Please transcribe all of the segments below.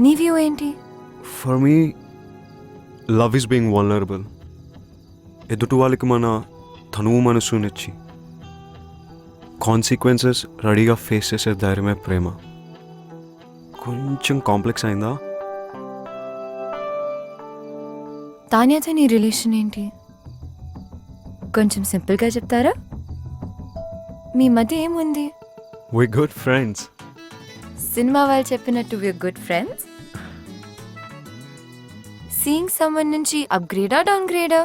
నీ వ్యూ ఏంటి? For me love is being vulnerable. ఎదుటి వాళ్ళకి మన తనువు మనసునిచ్చి కాన్సిక్వెన్సెస్ రెడీగా ఫేస్ చేసే ధైర్యమే ప్రేమ. కొంచెం కాంప్లెక్స్ అయిందా? తాన్యాతో నీ రిలేషన్ ఏంటి? కొంచెం సింపుల్గా చెప్తారా? మీ మధ్య ఏముంది? We good friends. సినిమా వాళ్ళు చెప్పినట్టు వీఆర్ గుడ్ ఫ్రెండ్స్. సీయింగ్ సమ్మన్ నుంచి అప్గ్రేడా డౌన్గ్రేడా?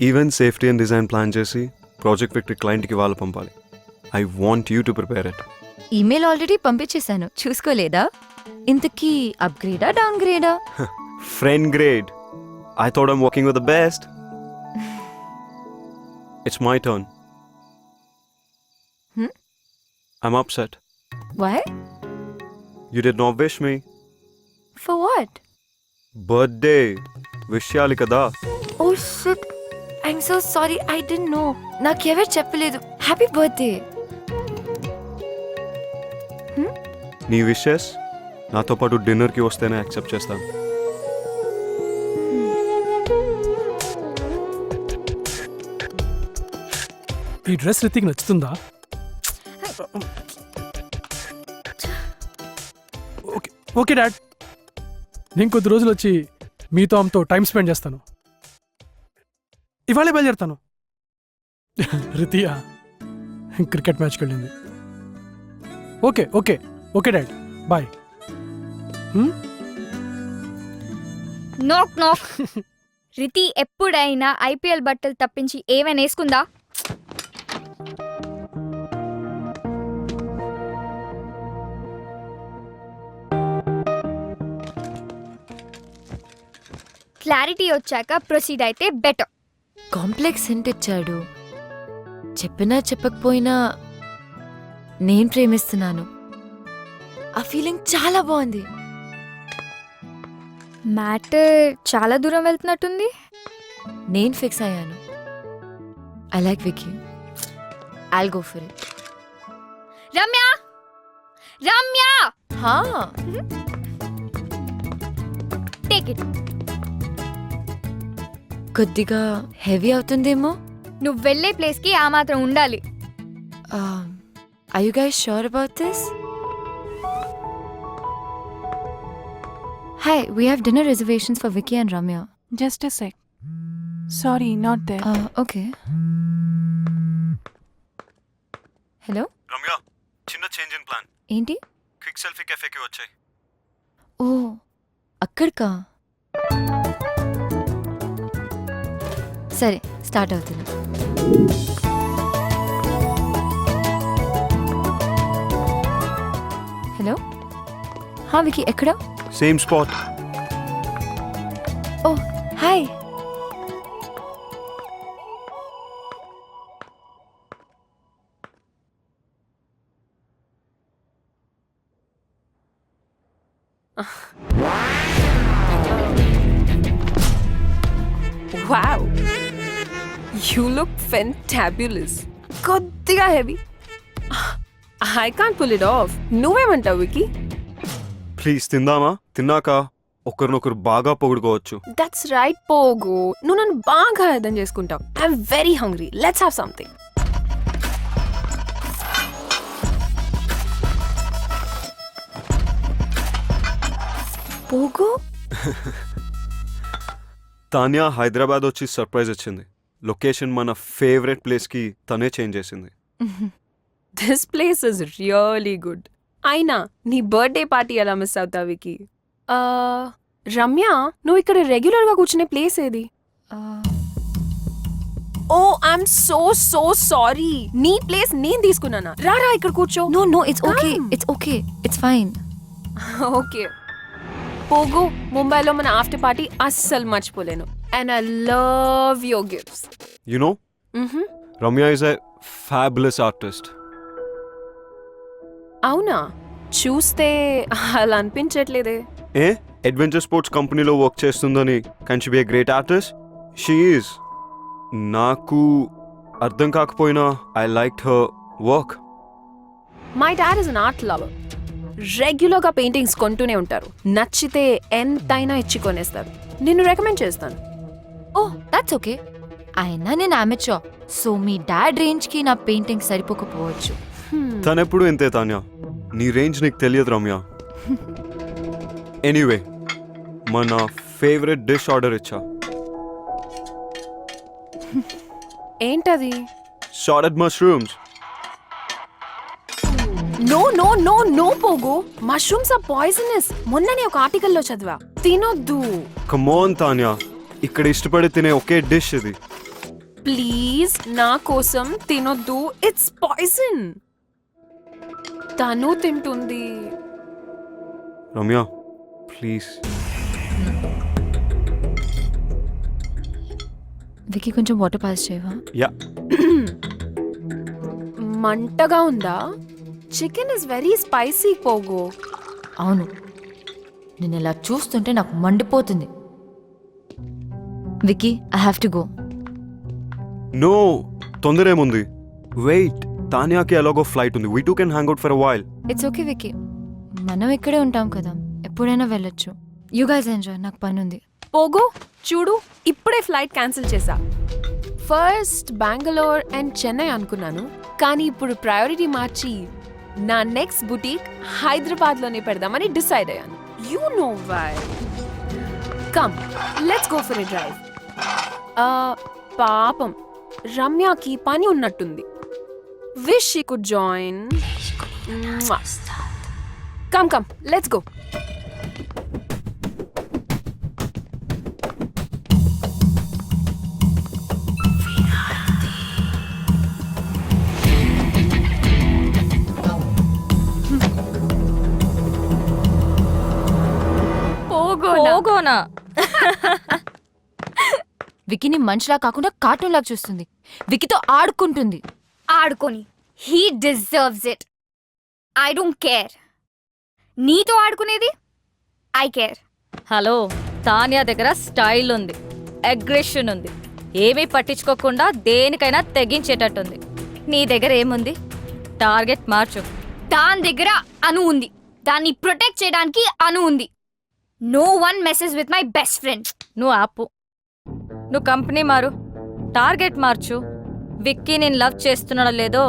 Event safety and design plan చేసి ప్రాజెక్ట్ విక్టరీ క్లయింట్కి వాళ్ళు పంపాలి. I want you to prepare it. Email already పంపించేశాను, చూసుకోలేదా? ఇంతకీ అప్గ్రేడా డౌన్గ్రేడా? Friend grade. I thought I'm working with the best. It's my turn. I'm upset. Why? You did not wish me. For what? Birthday. Wish cheyali kada. Oh shit. I'm so sorry. I didn't know. నాకెవరు చెప్పలేదు. Happy birthday. నీ wishes నాతో పాటు డిన్నర్కి వస్తేనే accept చేస్తాను. ఈ dress Ritik నచ్చుతుందా? ఓకే ఓకే డాడ్, నేను కొద్ది రోజులు వచ్చి మీతో ఆమెతో టైం స్పెండ్ చేస్తాను. ఇవాళే బయలుదేరుతాను. రితియా క్రికెట్ మ్యాచ్కి వెళ్ళింది. Okay okay okay dad, bye. Knock knock. Riti ఎప్పుడైనా ఐపీఎల్ బట్టలు తప్పించి ఏమైనా వేసుకుందా? క్లారిటీ వచ్చాక ప్రొసీడ్ అయితే బెటర్. కాంప్లెక్స్ హింట్ ఇచ్చాడు. చెప్పినా చెప్పకపోయినా నేను ప్రేమిస్తున్నాను. ఆ ఫీలింగ్ చాలా బాగుంది. మ్యాటర్ చాలా దూరం వెళ్తున్నట్టుంది. నేను ఫిక్స్ అయ్యాను. I like Vicky. I'll go for it. Ramya Ramya హా, టేక్ ఇట్. కొద్దిగా హెవీ అవుతుందేమో. నువ్వు వెళ్ళే ప్లేస్కి ఆ మాత్రం ఉండాలి. Are you guys sure about this? Hi, we have dinner reservations for Vicky and Ramya. Just a sec. Sorry, not there. Okay. Hello? Ramya, చిన్న చేంజ్ ఇన్ ప్లాన్. ఏంటి? క్విక్ సెల్ఫీ కెఫేకి వచ్చాయి. ఓ, అక్కడికా? సరే, స్టార్ట్ అవుతుంది. హలో, హా వికీ, ఎక్కడ? Same spot. Oh hi. Wow. You look fantabulous. కొద్దిగా heavy. I can't pull it off. నువ్వేమంటావు wiki? Please తిందామా? తిన్నాక ఒకరినొకరు బాగా పొగుడుకోవచ్చు. That's right, పోగు. నువ్వు నన్ను బాగా అర్థం చేసుకుంటావు. I'm very hungry. Let's have something. పోగు? తాన్యా హైదరాబాద్ వచ్చి సర్ప్రైజ్ ఇచ్చింది. లొకేషన్ మన ఫేవరెట్ ప్లేస్కి తనే చేంజ్ చేసింది. This place is really good. అయినా నీ బర్త్డే పార్టీ ఎలా మిస్ అవుతావు వికీ? రమ్య, నువ్వు ఇక్కడ రెగ్యులర్గా కూర్చునే ప్లేస్ ఏది? ఓ ఐఎమ్ సో సారీ. నీ ప్లేస్ నేను తీసుకున్నానా? రారా ఇక్కడ కూర్చో. No, it's okay. It's okay. It's fine. Okay Pogu, ముంబైలో మన ఆఫ్టర్ పార్టీ అస్సలు మర్చిపోలేను. And I love your gifts. You know, Ramya is a fabulous artist. అవునా? చూస్తే అలా అనిపించట్లేదే. ఏ అడ్వెంచర్ స్పోర్ట్స్ కంపెనీలో వర్క్ చేస్తుందని can she be a great artist? She is. నాకు అర్థం కాకపోయినా I like her work. My dad is an art lover. రెగ్యులర్గా పెయింటింగ్స్ కొంటూనే ఉంటారు. నచ్చితే ఎంతైనా ఇచ్చి కొనేస్తారు. నిన్ను రికమెండ్ చేస్తాను. Oh that's okay. అయినా నేను అమెచో, సో మీ డాడ్ రేంజ్కి నా పెయింటింగ్ సరిపోకపోవచ్చు. తనెప్పుడు ఇంతే తాన్యా, నీ రేంజ్ నీకు తెలియదు రమ్య. ఎనీవే, మన ఫేవరెట్ డిష్ ఆర్డర్ ఇచ్చా. ఏంటది? Sauteed mushrooms. No no no no Pogu, mushrooms are poisonous. మొన్ననే ఒక ఆర్టికల్లో చదివా, తినొద్దు. కమోన్ తాన్యా, ఇక్కడ ఇష్టపడి తినే ఒకే డిష్ ఇది. ప్లీజ్ నా కోసం తినొద్దు, ఇట్స్ పాయిజన్. తను తింటుంది. రమ్య ప్లీజ్. వికీ కొంచెం వాటర్ పాస్ చేయవా? యా. మంటగా ఉందా? చికెన్ ఇస్ వెరీ స్పైసీ పోగు. అవును, నేను ఇలా చూస్తుంటే నాకు మండిపోతుంది. Vicky, I have to go. No, తొందర ఏముంది? వెయిట్, తాన్యాకి ఎలాగో ఫ్లైట్ ఉంది. We two can hang out for a while. It's okay Vicky, మనం ఇక్కడే ఉంటాం కదా, ఎప్పుడైనా వెళ్ళొచ్చు. యూ గైస్ ఎంజాయ్, నాకు పని ఉంది. పోగు చూడు, ఇప్పుడే ఫ్లైట్ క్యాన్సిల్ చేశా. ఫస్ట్ బెంగళూర్ అండ్ చెన్నై అనుకున్నాను, కానీ ఇప్పుడు ప్రయారిటీ మార్చి నా నెక్స్ట్ బుటీక్ హైదరాబాద్లోనే పెడదామని డిసైడ్ అయ్యాను. You know why. Come, let's go for a drive. పాపం రమ్యకి పని ఉన్నట్టుంది. Wish she could join. Come come, let's go. పోగోనా? వికీని మనిషిలా కాకుండా కార్టూన్ లాగా చూస్తుంది. వికీతో ఆడుకుంటుంది. ఆడుకొని, he deserves it. I don't care. నీతో ఆడుకునేది ఐ కేర్. హలో, తాన్యా దగ్గర స్టైల్ ఉంది, అగ్రెషన్ ఉంది, ఏమీ పట్టించుకోకుండా దేనికైనా తెగించేటట్టుంది. నీ దగ్గర ఏముంది? టార్గెట్ మార్చు. దాని దగ్గర అను ఉంది, దాన్ని ప్రొటెక్ట్ చేయడానికి అను ఉంది. No one message with my best friend. నువ్వు ఆపు, నువ్వు కంపెనీ మారు, టార్గెట్ మార్చు. విక్కీ నేను లవ్ చేస్తున్నాడో లేదో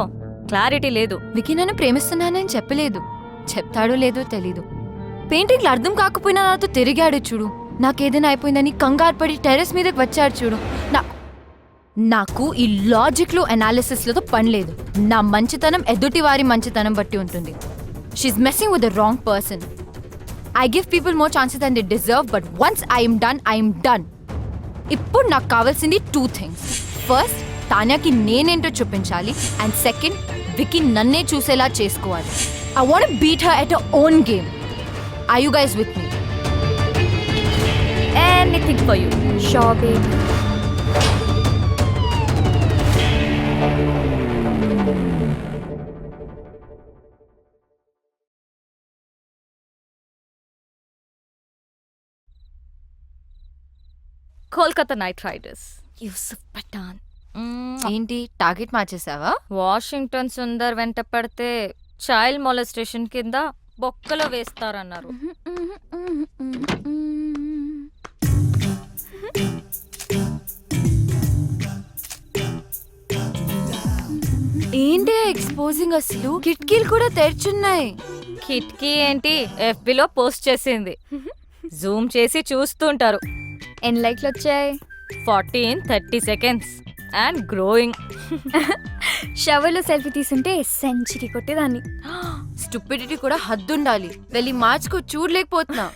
క్లారిటీ లేదు. వికీ నన్ను ప్రేమిస్తున్నానని చెప్పలేదు, చెప్తాడో లేదో తెలీదు. పెయింటింగ్లు అర్థం కాకపోయినా నాతో తిరిగాడు చూడు. నాకేదైనా అయిపోయిందని కంగారు పడి టెర్రస్ మీదకి వచ్చాడు చూడు. నాకు ఈ లాజిక్లు అనాలిసిస్లతో పని లేదు. నా మంచితనం ఎదుటి వారి మంచితనం బట్టి ఉంటుంది. She's messing with the wrong person. I give people more chances than they deserve, but once I am done, I am done. ఇప్పుడు నాకు కావాల్సింది 2 things. ఫస్ట్, తాన్యాకి నేనేంటో చూపించాలి, అండ్ సెకండ్, వికీ నన్నే చూసేలా చేసుకోవాలి. I want to beat her at her own game. Are you guys with me? Anything for you. Sure, babe. Kolkata Knight Riders, Yusuf Pathan. ఏంటి target మార్చేసావా? Washington Sundar వెంట పడితే చైల్డ్ మొలెస్టేషన్ కింద బొక్కలో వేస్తారన్నారు. ఏంటి ఎక్స్పోజింగ్? అసలు కిటికీలు కూడా తెరిచున్నాయి. కిటికీ ఏంటి, FBలో పోస్ట్ చేసింది. జూమ్ చేసి చూస్తుంటారు. ఎన్ని లైక్లు వచ్చాయి? 30 seconds అండ్ గ్రోయింగ్. షవర్లో సెల్ఫీ తీసుంటే సెంచరీ కొట్టేదాన్ని. స్టూపిడిటీ కూడా హద్దుండాలి. వెళ్ళి మార్చుకో, చూడలేకపోతున్నా.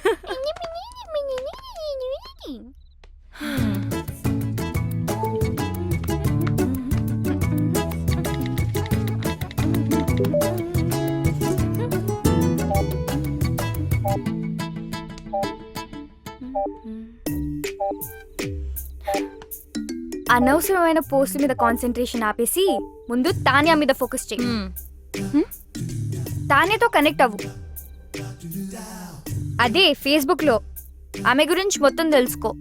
అనవసరమైన పోస్ట్ మీద కాన్సన్ట్రేషన్ ఆపేసి ముందు తాన్యా మీద ఫోకస్ చేయి. తాన్యాతో కనెక్ట్ అవ్వు. అదే ఫేస్బుక్ లో ఆమె గురించి మొత్తం తెలుసుకో.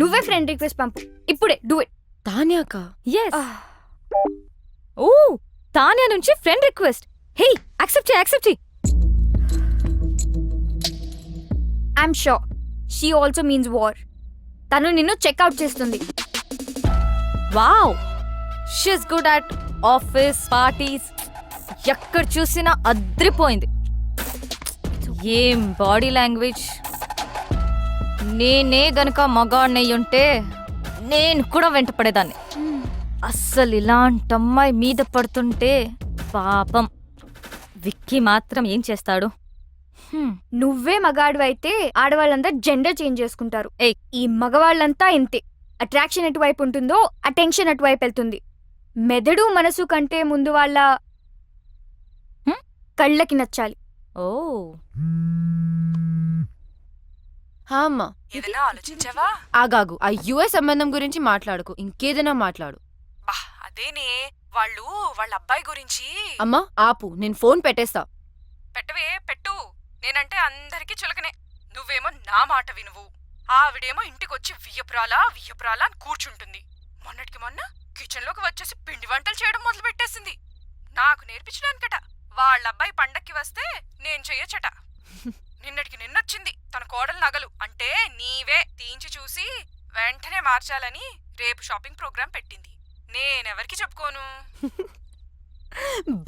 నువ్వే ఫ్రెండ్ రిక్వెస్ట్ పంపు ఇప్పుడే. Do it. తాన్యాకా? yes. ఓ, తాన్యా నుంచి ఫ్రెండ్ రిక్వెస్ట్. హే, యాక్సెప్ట్ చేయి. I'm sure she also means war. తను నిన్ను చెక్అవుట్ చేస్తుంది. Wow, she's good at office parties. ఎక్కడ చూసినా అద్రిపోయింది. ఏం బాడీ లాంగ్వేజ్. నేనే గనక మగాడినయ్యి ఉంటే నేను కూడా వెంటపడేదాన్ని. అస్సలు ఇలాంటి అమ్మాయి మీద పడుతుంటే పాపం. విక్కీ మాత్రం ఏం చేస్తాడు? నువ్వే మగాడు అయితే ఆడవాళ్ళంతా జెండర్ చేంజ్ చేసుకుంటారు. ఏయ్. ఈ మగవాళ్ళంతా ఇంతే. అట్రాక్షన్ ఎటువైపు ఉంటుందో అటెన్షన్ అటువైపు వెళ్తుంది. మెదడు మనసు కంటే ముందు వాళ్ళ కళ్ళకి నచ్చాలి. ఓ, అమ్మా ఏదైనా ఆలోచించావా? ఆగాగు, ఆ యుఎస్ సంబంధం గురించి మాట్లాడుకు, ఇంకేదైనా మాట్లాడు. బా అదేనే, వాళ్ళు వాళ్ళ అబ్బాయి గురించి. అమ్మా ఆపు, నేను ఫోన్ పెట్టేస్తా. పెట్టవే పెట్టు. నేనంటే అందరికీ చులకనే. నువ్వేమో నా మాట వినువు. ఆవిడేమో ఇంటికొచ్చి వియ్యపురాలా అని కూర్చుంటుంది. మొన్నటికి మొన్న కిచెన్లోకి వచ్చేసి పిండి వంటలు చేయడం మొదలు పెట్టేసింది. నాకు నేర్పించడానికట. వాళ్ళబ్బాయి పండక్కి వస్తే నేను చెయ్యొచ్చట. నిన్నటికి నిన్నొచ్చింది తన కోడలు నగలు అంటే నీవే తీయించి చూసి వెంటనే మార్చాలని రేపు షాపింగ్ ప్రోగ్రాం పెట్టింది. నేనెవరికి చెప్పుకోను.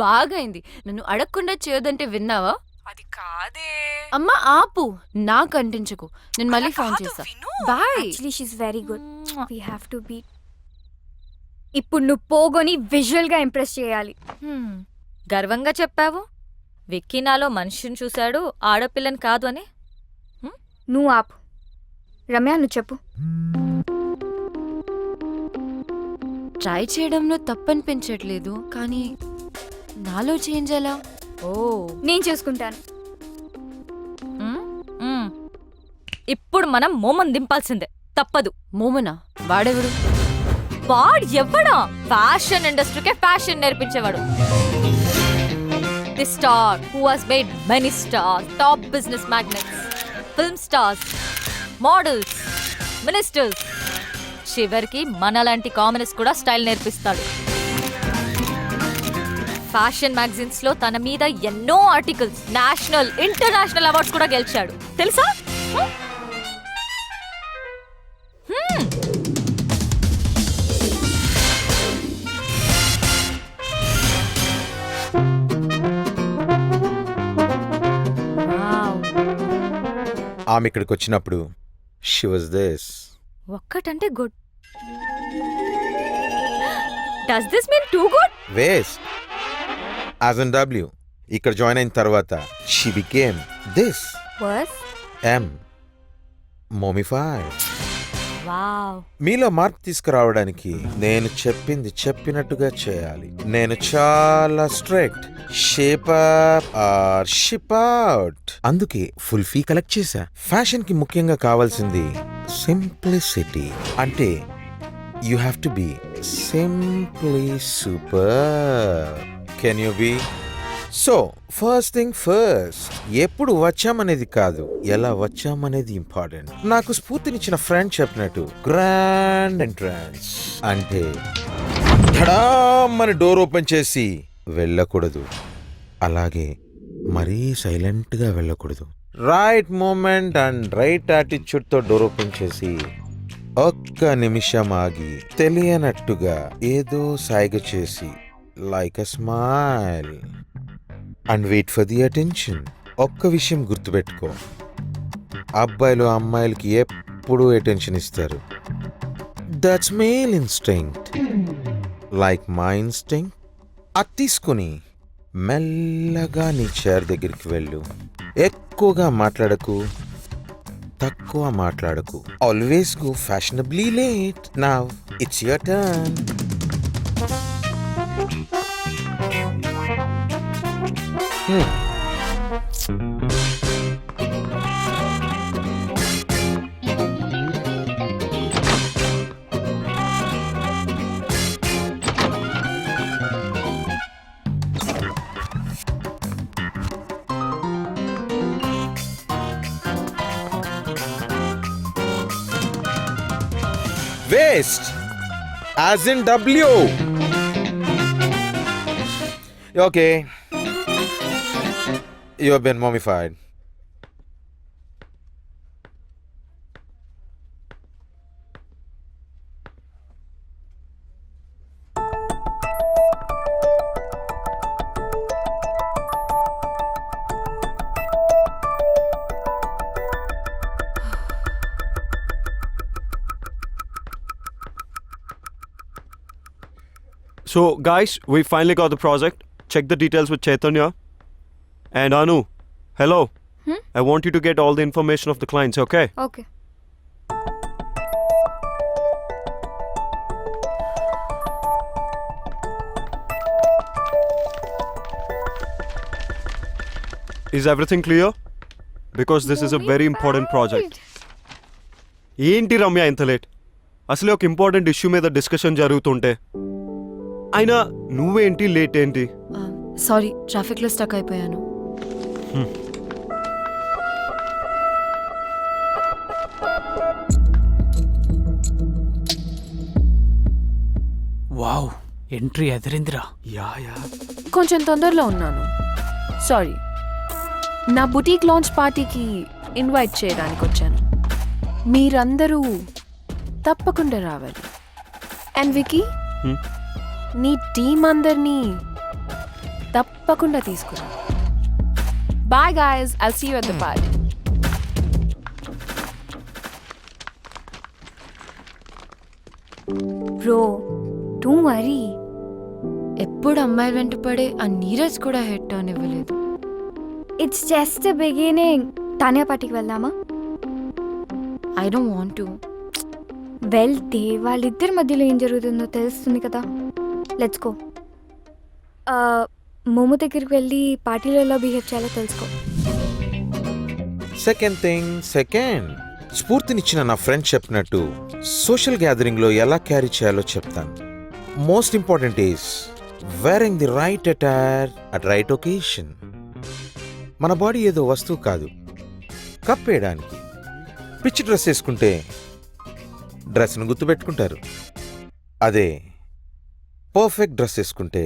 బాగైంది, నన్ను అడగకుండా చేయొద్దంటే విన్నావా? అది కాదే. అమ్మా ఆపు, నాకు అంటించకు. నేను మళ్ళీ అలా ఫోన్ కాదు, చేస్తా. విను. Bye. Actually she's very good. We have to be. ఇప్పుడు నువ్వు పోగొని విజువల్ గా ఇంప్రెస్ చేయాలి. గర్వంగా చెప్పావు. విక్కీ నాలో మనిషిని చూశాడు, ఆడపిల్లని కాదు అని. నువ్వు ఆపు. రమ్య నువ్వు చెప్పు. ట్రై చేయడంలో తప్పనిపించట్లేదు, కానీ నాలో చేంజ్ ఎలా? ఓ, నేను చూసుకుంటాను. ఇప్పుడు మనం మోమన్ దింపాల్సిందే, తప్పదు. మోమనా? వాడెవడు? వాడు ఎవ్వడా? ఫ్యాషన్ ఇండస్ట్రీకే ఫ్యాషన్ నేర్పించేవాడు. The star who has made many stars, top business magnates, film stars, models, ministers, చివరికి మనలాంటి కామనర్స్ కూడా స్టైల్ నేర్పిస్తాడు. ఫ్యాషన్ మ్యాగజైన్స్ లో తన మీద ఎన్నో ఆర్టికల్స్, నేషనల్ ఇంటర్నేషనల్ అవార్డ్స్ కూడా గెలిచాడు, తెలుసా? ఆమె ఇక్కడికి వచ్చినప్పుడు షీ వాజ్ దిస్. ఒక్కటంటే good. Does this mean too good? Waste. As ఎన్ డబ్ల్యూ ఇక్కడ జాయిన్ అయిన తర్వాత షీ బికేమ్ దిస్. వర్స్ ఎం మోమిఫైడ్. వావ్. మీలో మార్పు తీసుకురావడానికి నేను చెప్పింది చెప్పినట్టుగా చేయాలి. నేను చాలా strict. Shape up or ship out. అందుకే ఫుల్ ఫీ కలెక్ట్ చేశా. ఫ్యాషన్ కి ముఖ్యంగా కావాల్సింది సింప్లిసిటీ. అంటే you have to be simply super. Can you be? So first thing first, ఎప్పుడు వచ్చామనేది కాదు, ఎలా వచ్చామనేది ఇంపార్టెంట్. నాకు స్ఫూర్తినిచ్చిన ఫ్రెండ్ చెప్పినట్టు గ్రాండ్ ఎంట్రన్స్ అంటే ధడామని డోర్ ఓపెన్ చేసి వెళ్ళకూడదు, అలాగే మరీ సైలెంట్ గా వెళ్ళకూడదు. Right moment and right attitude తో డోర్ ఓపెన్ చేసి ఒక్క నిమిషం ఆగి తెలియనట్టుగా ఏదో సైగ చేసి like a smile and wait for the attention. ఒక్క విషయం గుర్తుపెట్టుకో, అబ్బాయిలు అమ్మాయిలకి ఎప్పుడూ అటెన్షన్ ఇస్తారు. That's male instinct, like my instinct. అది తీసుకుని మెల్లగా నీ చైర్ దగ్గరికి వెళ్ళు. ఎక్కువగా మాట్లాడకు, తక్కువ మాట్లాడకు. Always go fashionably late. Now it's your turn. Waste, as in W. Okay. You have been mummified. So, guys, we finally got the project. Check the details with Chaitanya. And Anu, hello. I want you to get all the information of the clients, okay? Okay Is everything clear? Because this is a very important project. ఏంటి రమ్య ఇంత late? అసలే ఒక important issue మీద discussion జరుగుతుంటే అయినా నువ్వేంటి late ఏంటి? Sorry ట్రాఫిక్లో స్టక్ అయిపోయాను. Wow, entry ఎదిరిందిరా. యా కొంచెం తొందరలో ఉన్నాను, సారీ. నా బుటీక్ లాంచ్ పార్టీకి ఇన్వైట్ చేయడానికి వచ్చాను. మీరందరూ తప్పకుండా రావాలి. అండ్ వికీ, నీ టీం అందరినీ తప్పకుండా తీసుకురా. Bye guys, I'll see you at the party. Bro don't worry. ఎప్పుడు అమ్మాయిల వెంట పడే ఆ నీరజ్ కూడా హెడ్ టర్న్ ఇవ్వలేదు. It's just beginning. తానియా పార్టీకి వెళ్దామా? I don't want to. వెళ్తే వాళ్ళిద్దరి మధ్యలో ఏం జరుగుతుందో తెలుస్తుంది కదా. Let's go. మోమో దగ్గరికి వెళ్ళి పార్టీలో ఎలా బిహేవ్ చేయాలో తెలుసుకో. సెకండ్ స్ఫూర్తినిచ్చిన నా ఫ్రెండ్ చెప్పినట్టు సోషల్ గ్యాదరింగ్లో ఎలా క్యారీ చేయాలో చెప్తాను. Most important is wearing the right attire at right occasion. మన బాడీ ఏదో వస్తువు కాదు, కప్పేయడానికి. పిచ్చి డ్రెస్ వేసుకుంటే డ్రెస్ను గుర్తుపెట్టుకుంటారు. అదే పర్ఫెక్ట్ డ్రెస్ వేసుకుంటే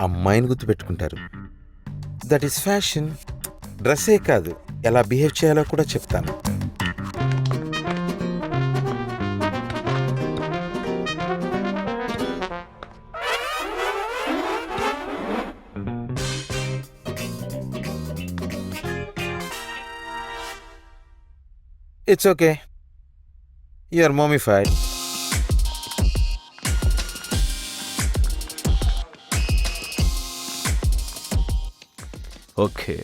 అమ్మాయిని గుర్తుపెట్టుకుంటారు. That is fashion. డ్రెస్సే కాదు, ఎలా బిహేవ్ చేయాలో కూడా చెప్తాను. It's okay. You're mummified. Okay,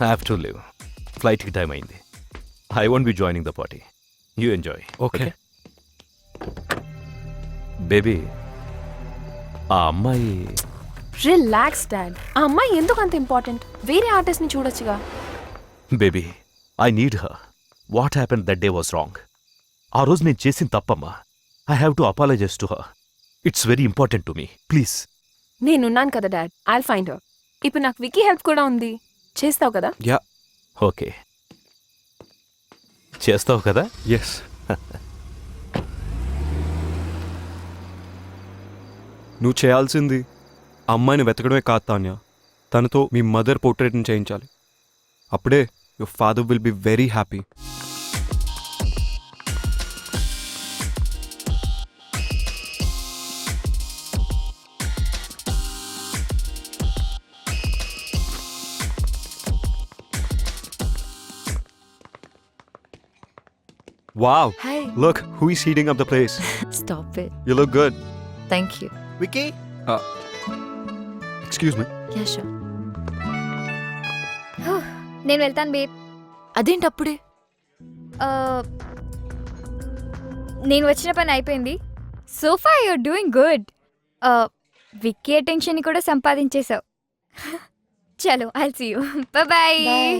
I have to leave. ఫ్లైట్కి టైం అయింది. I won't be joining the party. You enjoy. Okay. Baby, ఆ అమ్మాయి రిలాక్స్ డాడ్. ఆ అమ్మాయి ఎందుకు అంత ఇంపార్టెంట్? వేరే ఆర్టిస్ట్ని చూడొచ్చుగా. Baby, I need her. What happen that day was wrong. ఆ రోజు నేను చేసిన తప్పమ్మా. I have to apologise to her. It's very important to me. Please. నేనున్నాను కదా డాడ్, ఐల్ ఫైండ్ హర్. ఇప్పుడు నాకు వికీ హెల్ప్ కూడా ఉంది. చేస్తావు కదా? యా ఓకే, చేస్తావు కదా? ఎస్. నువ్వు చేయాల్సింది అమ్మాయిని వెతకడమే కాదు తాన్యా, తనతో మీ మదర్ పోర్ట్రేట్ని చేయించాలి. అప్పుడే your father will be very happy. Wow, Hi. look who is heating up the place. Stop it. You look good. Thank you. Vicky? Excuse me. Yeah, sure. నేను వెళ్తాను బేబ్. అదేంటి అప్పుడే? నేను వచ్చిన పని అయిపోయింది. So far you're doing good. Vicky attention కూడా సంపాదించేశావు. చలో, I'll see you. Bye. Bye.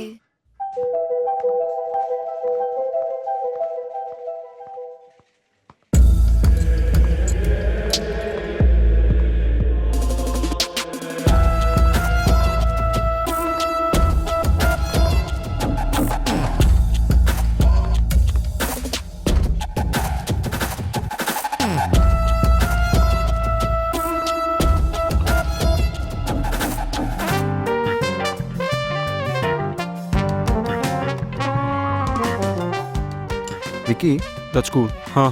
Vicky, That's cool. Huh?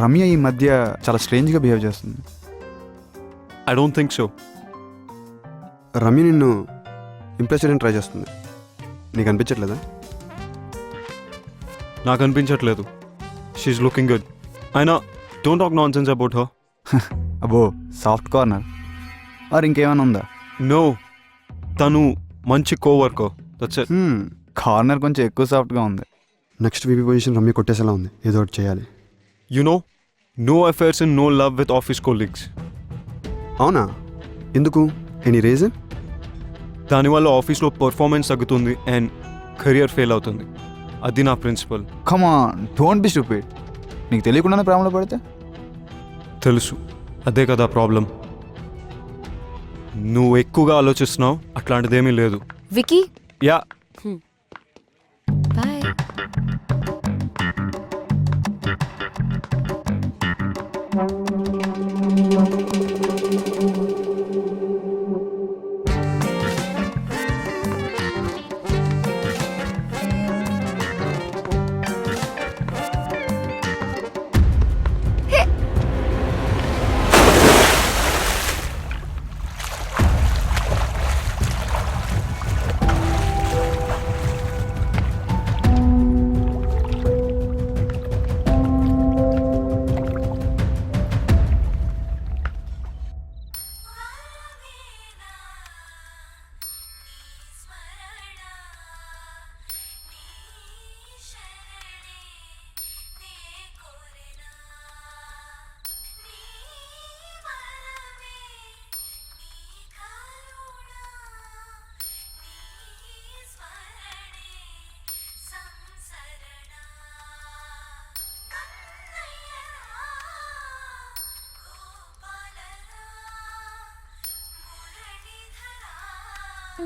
Ramya ఈ మధ్య చాలా స్ట్రేంజ్గా బిహేవ్ చేస్తుంది. I don't think so. Ramya నిన్ను ఇంప్రెస్ చేయడానికి ట్రై చేస్తుంది. నీకు అనిపించట్లేదా? నాకు అనిపించట్లేదు. She's looking good. అయినా don't talk nonsense about her. అబ్బో సాఫ్ట్ కార్నర్. మరి ఇంకేమైనా ఉందా? నో, తను మంచి కోవర్కర్. That's it. కార్నర్ కొంచెం ఎక్కువ సాఫ్ట్గా ఉంది. నెక్స్ట్ వీపీ పొజిషన్ రమ్య కొట్టేసేలా ఉంది. ఏదో ఒకటి చేయాలి. You know, no affairs and no love with office colleagues. అవునా? ఎందుకు? Any reason? దానివల్ల ఆఫీస్లో పర్ఫార్మెన్స్ తగ్గుతుంది అండ్ కెరియర్ ఫెయిల్ అవుతుంది. అది నా principle. Come on, don't be stupid. నీకు తెలియకుండానే ప్రేమలో పడితే? తెలుసు, అదే కదా ప్రాబ్లం. నువ్వు ఎక్కువగా ఆలోచిస్తున్నావు, అట్లాంటిదేమీ లేదు. Vicky, yeah, bye.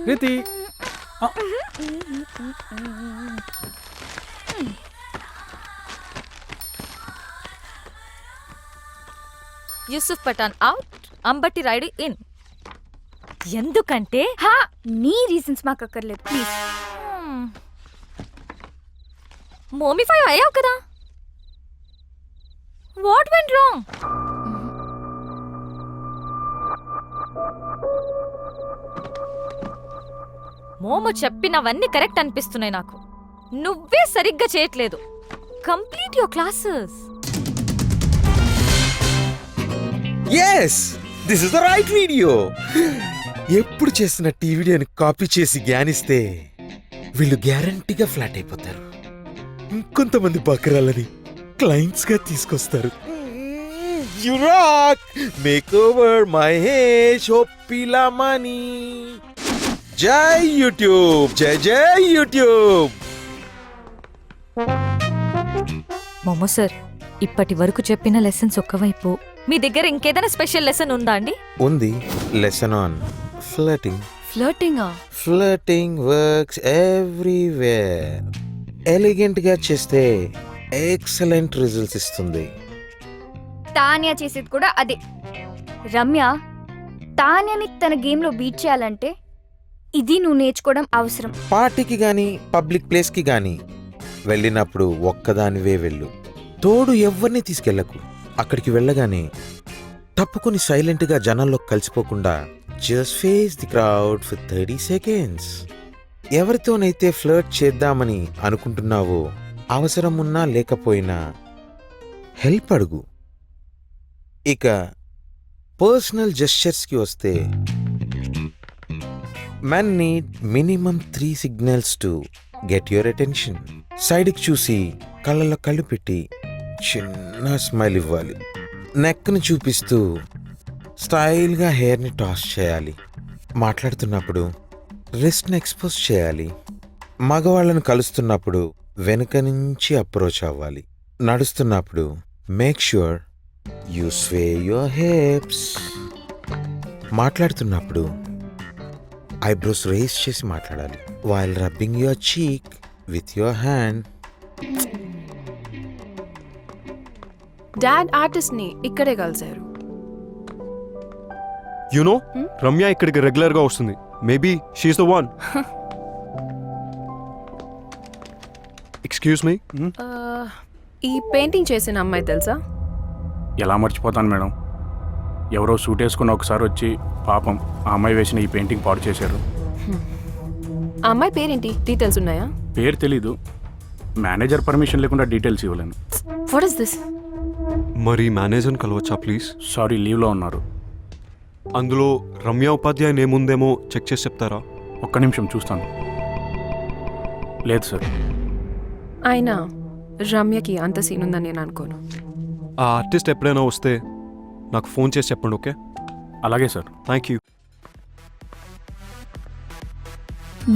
Preeti, Yusuf Pathan out, Ambati Rayudu in. ఎందుకంటే హా, నీ రీజన్స్ మాకు అక్కర్లేదు ప్లీజ్. మోమిఫై అయ్యావు కదా. What went wrong? మోము చెప్పినవన్నీ కరెక్ట్ అనిపిస్తున్నాయి నాకు. నువ్వే సరిగ్గా చేయట్లేదు. Complete your classes. Yes, this is the right video. ఎప్పుడు చేసిన టీ వీడియోని కాపీ చేసి జ్ఞానిస్తే వీళ్ళు గ్యారంటీగా ఫ్లాట్ అయిపోతారు. ఇంకొంతమంది బకరాలని క్లయింట్స్ గా తీసుకొస్తారు. You rock, makeover Mahesh ఒప్పిలమని. జై యూట్యూబ్, జై జై యూట్యూబ్. మోమో సార్, ఇప్పటి వరకు చెప్పిన లెసన్స్ ఒక్కవైపు, మీ దగ్గర ఇంకేదైనా స్పెషల్ లెసన్ ఉందా అండి? ఉంది, లెసన్ ఆన్ ఫ్లర్టింగ్. ఫ్లర్టింగా? Flirting works everywhere. ఎలిగెంట్ గా చేస్తే ఎక్సలెంట్ రిజల్ట్స్ ఇస్తుంది. తాన్యా చేసేది కూడా అదే. రమ్య తాన్యాని తన గేమ్లో బీట్ చేయాలంటే ఇది నువ్వు నేర్చుకోవడం అవసరం. పార్టీకి గాని పబ్లిక్ ప్లేస్ కి గాని వెళ్ళినప్పుడు ఒక్కదానివే వెళ్ళు. తోడు ఎవరిని తీసుకెళ్లకు. అక్కడికి వెళ్ళగానే తప్పుకొని సైలెంట్ గా జనాల్లో కలిసిపోకుండా just face the crowd for 30 seconds. ఎవరితోనైతే ఫ్లర్ట్ చేద్దామని అనుకుంటున్నావో అవసరం ఉన్నా లేకపోయినా హెల్ప్ అడుగు. ఇక పర్సనల్ జెస్చర్స్ కి వస్తే, men need minimum 3 signals to get your attention. సైడ్కి చూసి కళ్ళలో కళ్ళు పెట్టి చిన్న స్మైల్ ఇవ్వాలి. నెక్ని చూపిస్తూ స్టైల్గా హెయిర్ని టాస్ చేయాలి. మాట్లాడుతున్నప్పుడు రిస్ట్ని ఎక్స్పోజ్ చేయాలి. మగవాళ్ళను కలుస్తున్నప్పుడు వెనుక నుంచి అప్రోచ్ అవ్వాలి. నడుస్తున్నప్పుడు make sure you sway your hips. మాట్లాడుతున్నప్పుడు ఐబ్రోస్ రేస్ చేసి మాట్లాడాలి. While rubbing your cheek with your hand. Dad artist ని ఇక్కడే కలిశారు. యు నో, రమ్య ఇక్కడికి రెగ్యులర్ గా వస్తుంది. Maybe she's the one. Excuse me, ఈ పెయింటింగ్ చేసిన అమ్మాయి తెలుసా? ఎలా మర్చిపోతాను మేడం. ఎవరో సూట్ వేసుకున్న ఒకసారి వచ్చి పాపం ఆ అమ్మాయి వేసిన ఈ పెయింటింగ్ పాడు చేశారు. ఆ అమ్మాయి పేరేంటి? డీటెయిల్స్ ఉన్నాయా? పేరు తెలీదు. మేనేజర్ పర్మిషన్ లేకుండా డీటెయిల్స్ ఇవ్వలేను. What is this? మరి మేనేజర్ని కలవచ్చా ప్లీజ్? సారీ, లీవ్లో ఉన్నారు. అందులో రమ్య ఉపాధ్యాయ ఏముందేమో చెక్ చేసి చెప్తారా? ఒక్క నిమిషం చూస్తాను. లేదు సార్. అయినా రమ్యకి అంత సీన్ ఉందని నేను అనుకోను. ఆ ఆర్టిస్ట్ ఎప్పుడైనా వస్తే నాకు ఫోన్ చేసి చెప్పండి, ఓకే? అలాగే సార్. Thank you.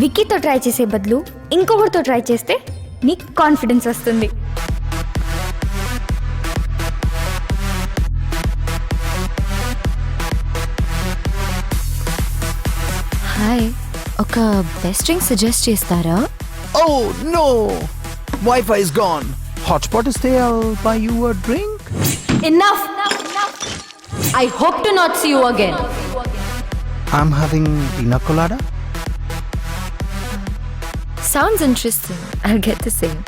విక్కీతో ట్రై చేసే బదులు ఇంకొకరితో ట్రై చేస్తే నీకు కాన్ఫిడెన్స్ వస్తుంది. హాయ్, ఒక బెస్ట్ డ్రింక్ సజెస్ట్ చేస్తారా? Oh no! Wi-Fi is gone. Hotspot is there. I'll buy you a drink. Enough! I hope to not see you again. I'm having pina colada. Sounds interesting. I'll get the same.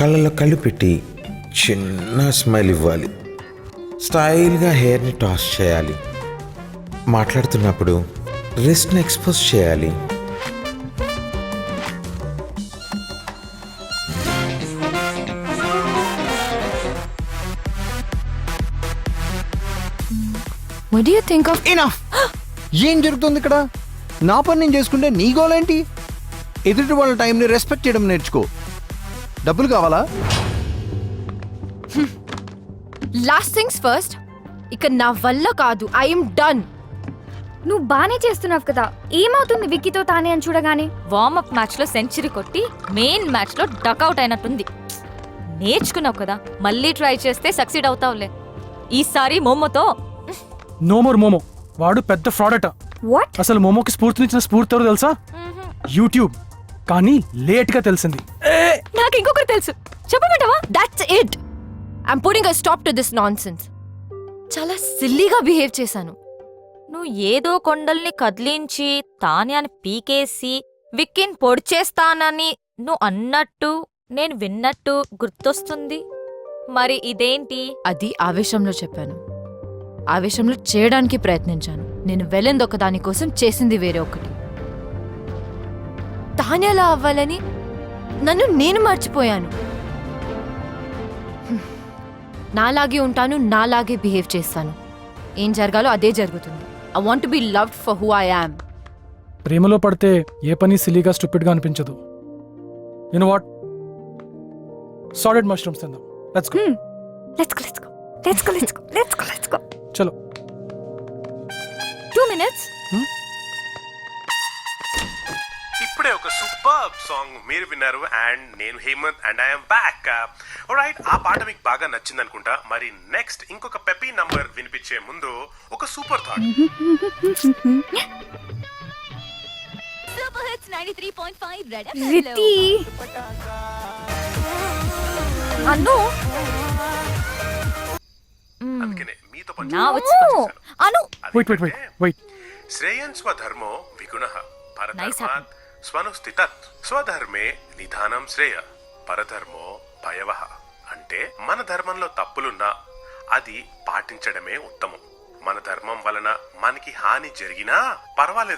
కళ్ళలో కళ్ళు పెట్టి చిన్న smile ఇవ్వాలి. స్టైల్గా హెయిర్ని toss చేయాలి. మాట్లాడుతున్నప్పుడు రిస్ట్ని expose చేయాలి. What do you think of... Enough! ఏం జరుగుతుంది ఇక్కడ? నా పని నేను చేసుకుంటే నీ గోలేంటి? ఎదుటి వాళ్ళ టైంని రెస్పెక్ట్ చేయడం నేర్చుకో. డబ్బులు కావాలా? Last things first. ఇక నా వల్ల కాదు. I'm done. నువ్వు బానే చేస్తున్నావు కదా, ఏమవుతుంది విక్కీతో తానే అని చూడగానే? వార్మప్ మ్యాచ్లో సెంచరీ కొట్టి మెయిన్ మ్యాచ్లో డకౌట్ అయినట్టుంది. నేర్చుకున్నావు కదా, మళ్ళీ ట్రై చేస్తే సక్సీడ్ అవుతావులే. ఈసారి మోమోతో నో మోర్ మోమో. వాడు పెద్ద ఫ్రాడ్ అట. వాట్? అసలు మోమోకి స్ఫూర్తినిచ్చిన స్ఫూర్తి ఎవరో తెలుసా? యూట్యూబ్. కానీ లేట్ గా తెలిసింది. నాకు ఇంకొకరు తెలుసు, చెప్పమంటావా? That's it. I'm putting a stop to this nonsense. చాలా సిల్లీగా బిహేవ్ చేశాను. నువ్వు ఏదో కొండల్ని కదిలించి తాన్యాన్ని పీకేసి విక్కీని పొడిచేస్తానని నువ్వు అన్నట్టు నేను విన్నట్టు గుర్తొస్తుంది. మరి ఇదేంటి? అది ఆవేశంలో చెప్పాను. ఆవేశంలో చేయడానికి ప్రయత్నించాను. నేను వెళ్ళింది ఒక దానికోసం, చేసింది వేరే ఒకటి. తానేలా అవ్వాలని నన్ను నేను మర్చిపోయాను. నాలాగే ఉంటాను, నాలాగే బిహేవ్ చేస్తాను. ఏం జరగాలో అదే జరుగుతుంది. I want to be loved for who I am. ప్రేమలో పడితే ఏ పని సిలీగా స్టూపిడ్గా అనిపించదు. You know what? Solid mushrooms తిందాం. Let's go. Let's go. చలో. 2 minutes. ఇప్పుడే ఒక సూపర్ సాంగ్ మీరు విన్నారు అండ్ నేను Hemanth and I'm back. Right, ఆ పాట మీకు బాగా నచ్చింది అనుకుంటా. మరి నెక్స్ట్ ఇంకొక పెపీ నంబర్ వినిపించే ముందు ఒక super thought. Super Hits 93.5 Red రితి, అను అందుకనే మీతో నా వచ్చి అను వెయిట్. శ్రేయన్ స్వధర్మో విగుణః Nice పరధర్మాత్ స్వనుస్థితత్ స్వధర్మే నిధానం శ్రేయ పరధర్మో భయవః. అంటే మన ధర్మంలో తప్పులున్నా అది పాటించడమే ఉత్తమం. మన ధర్మం వలన మనకి హాని జరిగినా పర్వాలేదు